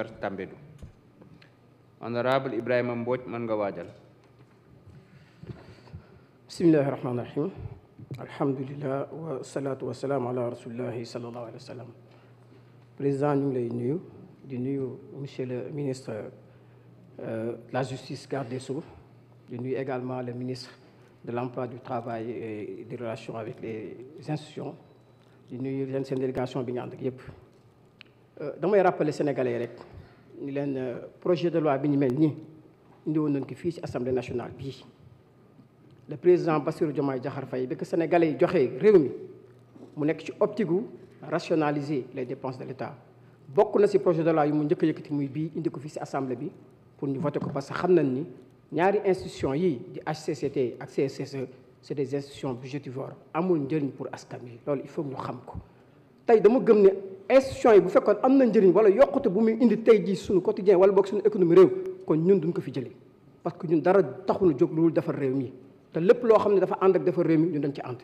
Tambédou. Honorable Ibrahima Mbodj, mën nga waajal. Bismillahi rahmaani rahim. Alhamdulillah wa salaatu wa salaam ala rasulillahi sallallahu alayhi wa sallam. Président, ñu ngi lay nuyu di nuyu monsieur le ministre de la justice, garde des Sceaux, di nuyu également le ministre de l'emploi, du travail et des relations avec les institutions, di nuyu leen seen délégation bi nga ànd ak yëpp. damay rappeler sénégalais rek ni leen projet de loi bi ñu mel nii indi woon nañ ko fii ci assemblée nationale bii le président Bassirou Diomaye Diakhar Faye bi ko sénégalais yi joxee réew mi mu nekk ci optique gu rationaliser les dépenses de l'État bokk na ci projet de loi yu mu njëkk a yëkkati muy bii indi ko fii ci assemblée bi pour ñu voter ko parce que xam nañ ni ñaari institutions yi di HCCT ak CSCE c'est des institutions budgétivores amul njëriñ pour askan wi loolu il faut ñu xam ko. tey dama gëm ne institutions yi bu fekkoon am na njëriñ wala yokkute bu muy indi tey jii suñu quotidien wala boog suñu économie réew kon ñun duñ ko fi jëlee parce que ñun dara taxuñu jóg loolu defar réew mi te lépp loo xam ne dafa ànd ak defar réew mi ñun dañ ci ànd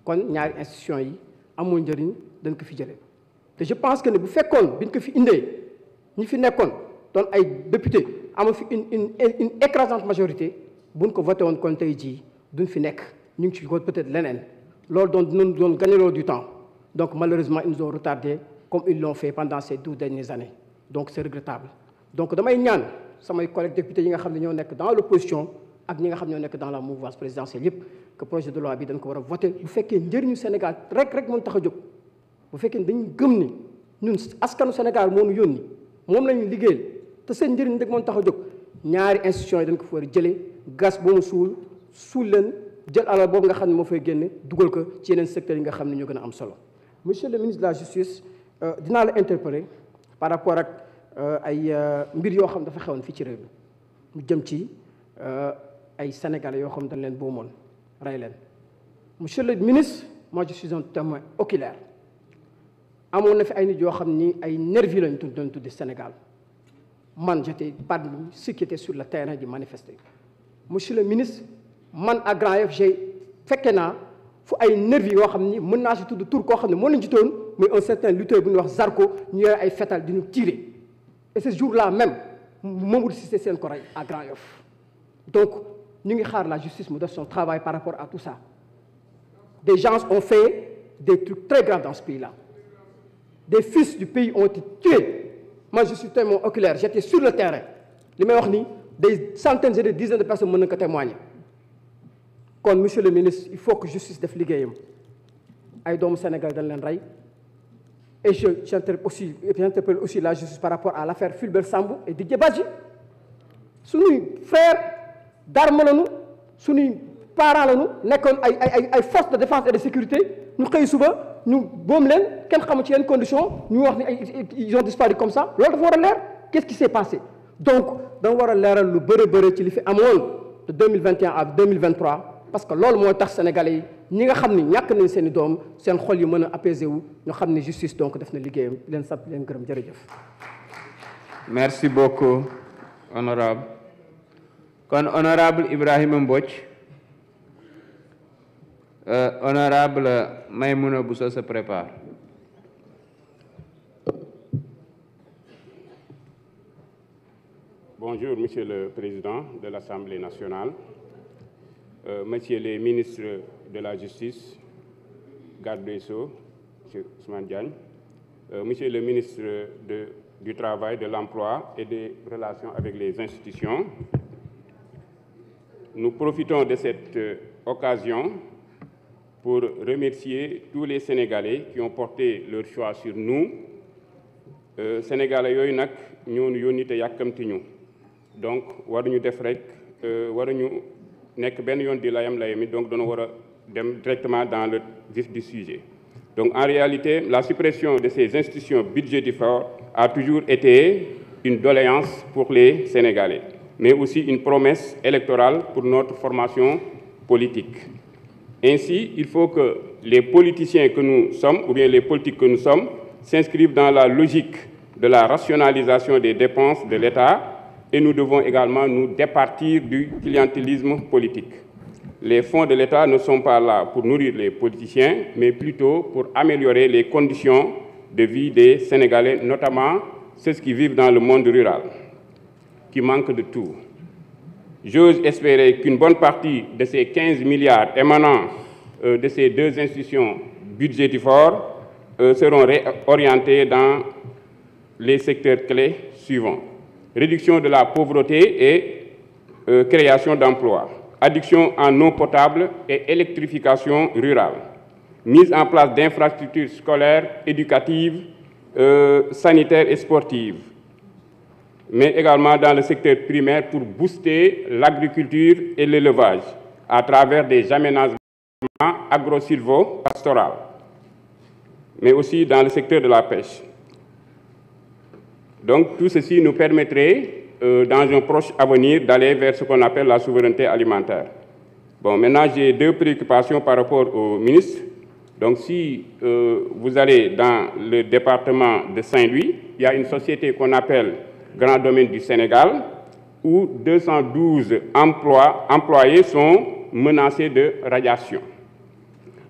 kon ñaari institutions yi amul njëriñ dañ ko fi jëlee te je pense que ne bu fekkoon biñ ko fi indee ñi fi nekkoon doon ay député amoon fi une écrasante majorité buñ ko voté woon kon tey jii duñ fi nekk ñu ngi ci ko peut-être leneen loolu doon gagner du temps. Donc malheureusement, ils nous ont retardé comme ils l'ont fait pendant ces 12 dernières années. Donc c'est regrettable. Donc damay ñaan samay collègues députés yi nga xam ne ñoo nekk dans l'opposition ak ñi nga xam ne ñoo nekk dans la mouvance présidentielle yëpp que projet de loi bi dañ ko war a voter bu fekkee njëriñu Sénégal rek moom tax a jóg bu fekkee dañu gëm ni ñun askanu Sénégal moo ñu yónni moom la ñu liggéeyal te seen njëriñ rek moom tax a jóg ñaari institutions yi dañ ko fa war a jëlee gas ba mu suul leen jël alal boobu nga xam ne moo fay génne dugal ko ci yeneen secteurs yi nga xam ne ñoo gën a am solo. Monsieur le ministre de la Justice dinaa la interpeller par rapport ak ay mbir yoo xam dafa xewoon fii ci réew mi mu jëm ci ay sénégalais yoo xam dañ leen boomoon rey leen. Monsieur le ministre, moi je suis un témoin oculaire amoon na fi ay nit yoo xam ni ay nervis lañu doon tudde Sénégal man j'étais parmi ceux qui étaient sur le terrain di manifester. Monsieur le ministre, man à Grand Yoff fekke naa fu ay nervis yoo xam ni mën naa si tudd tur koo xam ne moo leen jitoon muy un certain lutteur bu ñuy wax Zarko ñu yore ay fetal di ñu tirer et ce jour-là même Mamadou Cissé seen ko rey à Grand Yoff. Donc ñu ngi xaar la justice mu def son travail par rapport à tout ça. Des gens ont fait des trucs très graves dans ce pays-là. Des fils du pays ont été tués. Moi je suis témoin oculaire, j'étais sur le terrain li may wax ni des centaines et des dizaines de personnes mën nañu ko témoigner. kon monsieur le ministre il faut que justice def liggéeyam ay doomu Sénégal dañ leen rey et j'interpelle aussi la justice par rapport à l'affaire Fulbert Sambou et Didier Badji suñuy frère d'armes lañu suñuy parents lañu nekkoon ay forces de défense et de sécurité ñu xëy suba ñu boom leen kenn xamu ci yenn condition ñu wax ni ils ont disparu comme ça loolu dafa war a leer qu'est-ce qui s'est passé donc danga war a leeral lu bëri ci li fi amoon de 2021 à 2023 parce que loolu moo tax sénégalais yi ñi nga xam ni ñàkk nañ seen i doom seen xol yi mën a apaiser wu ñu xam ne justice donc def na liggéeyam leen sant leen gërëm jërëjëf. Merci beaucoup honorable kon honorable Ibrahima Mbodj honorable Maïmouna Bousso se prépare. Bonjour Monsieur le Président de l'Assemblée nationale. Messieurs les ministres de la Justice, garde des Sceaux, M. Ousmane Diagne, Monsieur le ministre du Travail, de l'Emploi et des Relations avec les institutions, nous profitons de cette occasion pour remercier tous les Sénégalais qui ont porté leur choix sur nous. Sénégalais yooyu nag ñoo ñu yónni te yàkkamti ñu donc waruñu def rek waruñu nekk benn yoon di layam-layami donc dañoo war a dem directement dans le vif du sujet. Donc en réalité, la suppression de ces institutions budgétivores a toujours été une doléance pour les Sénégalais, mais aussi une promesse électorale pour notre formation politique. Ainsi, il faut que les politiciens que nous sommes, ou bien les politiques que nous sommes, s'inscrivent dans la logique de la rationalisation des dépenses de l'État et nous devons également nous départir du clientélisme politique. Les fonds de l'État ne sont pas là pour nourrir les politiciens, mais plutôt pour améliorer les conditions de vie des Sénégalais, notamment ceux qui vivent dans le monde rural, qui manquent de tout. J'ose espérer qu'une bonne partie de ces 15 milliards émanant de ces deux institutions budgétivores seront réorientés dans les secteurs clés suivants. Réduction de la pauvreté et création d'emplois. Adduction en eau potable et électrification rurale. Mise en place d'infrastructures scolaires, éducatives, sanitaires et sportives. Mais également dans le secteur primaire pour booster l'agriculture et l'élevage à travers des aménagements agro-silvo-pastoraux, mais aussi dans le secteur de la pêche. Donc tout ceci nous permettrait, dans un proche avenir, d'aller vers ce qu'on appelle la souveraineté alimentaire. Bon, maintenant j'ai deux préoccupations par rapport au ministre. Donc si vous allez dans le département de Saint-Louis, il y a une société qu'on appelle Grand Domaine du Sénégal, où 212 employés sont menacés de radiation,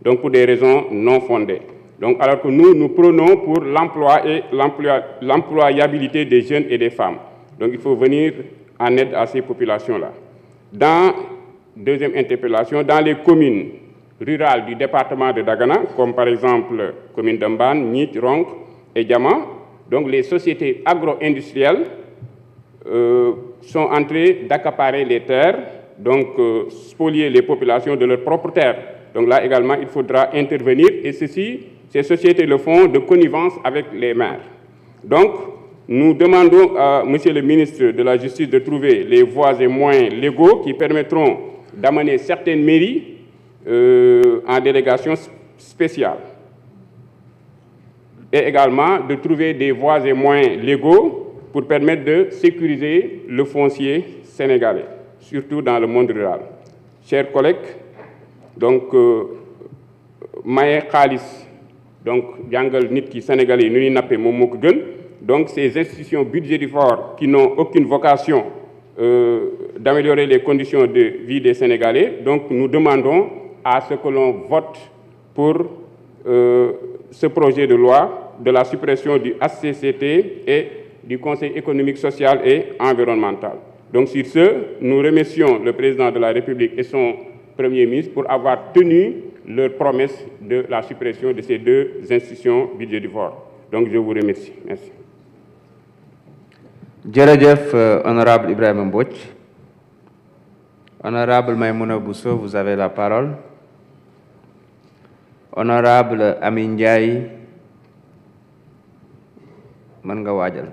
donc pour des raisons non fondées. Donc, alors que nous prônons pour l'emploi et l'employabilité des jeunes et des femmes. Donc il faut venir en aide à ces populations-là. Deuxième interpellation, dans les communes rurales du département de Dagana, comme par exemple commune d'Amban, Nit, Ronk et Diama, donc les sociétés agro-industrielles sont en train d'accaparer les terres, donc spolier les populations de leurs propres terres. Donc là également, il faudra intervenir et ces sociétés le font de connivence avec les maires. Donc, nous demandons à M. le ministre de la Justice de trouver les voies et moyens légaux qui permettront d'amener certaines mairies en délégation spéciale. Et également de trouver des voies et moyens légaux pour permettre de sécuriser le foncier sénégalais, surtout dans le monde rural. Chers collègues, donc, Maye Khalis, donc, Djangal Nitki Sénégalais, Nuni Napé Momokgen, donc ces institutions budgétivores qui n'ont aucune vocation d'améliorer les conditions de vie des Sénégalais, donc nous demandons à ce que l'on vote pour ce projet de loi de la suppression du HCCT et du Conseil économique, social et environnemental. Donc sur ce, nous remercions le président de la République et son Premier ministre pour avoir tenu leur promesse de la suppression de ces deux institutions budgétivores. Donc je vous remercie. Merci. Djeredjef, honorable Ibrahim Mbouch. Honorable Maïmouna Bousso, vous avez la parole. Honorable Amin Ndiaye, Manga Wadjal.